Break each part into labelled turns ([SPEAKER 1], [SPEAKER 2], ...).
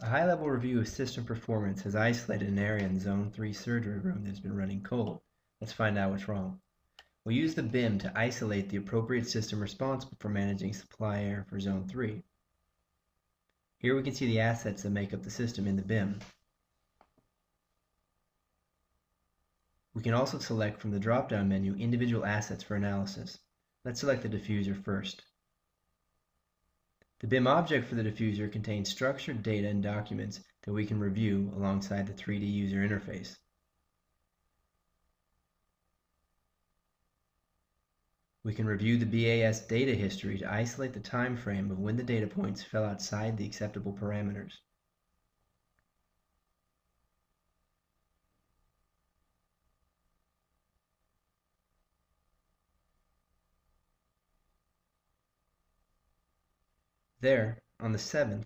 [SPEAKER 1] A high-level review of system performance has isolated an area in Zone 3 surgery room that has been running cold. Let's find out what's wrong. We'll use the BIM to isolate the appropriate system responsible for managing supply air for Zone 3. Here we can see the assets that make up the system in the BIM. We can also select from the drop-down menu individual assets for analysis. Let's select the diffuser first. The BIM object for the diffuser contains structured data and documents that we can review alongside the 3D user interface. We can review the BAS data history to isolate the time frame of when the data points fell outside the acceptable parameters. There, on the 7th,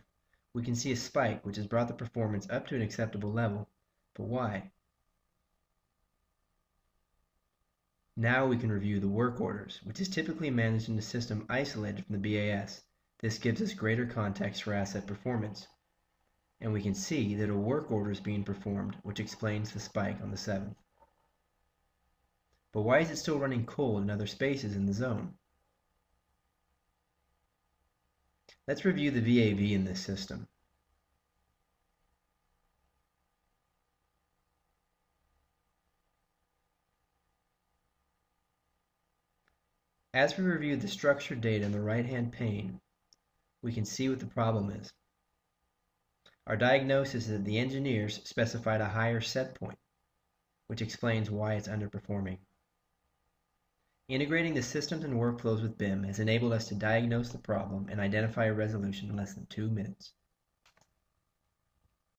[SPEAKER 1] we can see a spike which has brought the performance up to an acceptable level. But why? Now we can review the work orders, which is typically managed in a system isolated from the BAS. This gives us greater context for asset performance. And we can see that a work order is being performed, which explains the spike on the 7th. But why is it still running cold in other spaces in the zone? Let's review the VAV in this system. As we review the structured data in the right-hand pane, we can see what the problem is. Our diagnosis is that the engineers specified a higher set point, which explains why it's underperforming. Integrating the systems and workflows with BIM has enabled us to diagnose the problem and identify a resolution in less than 2 minutes.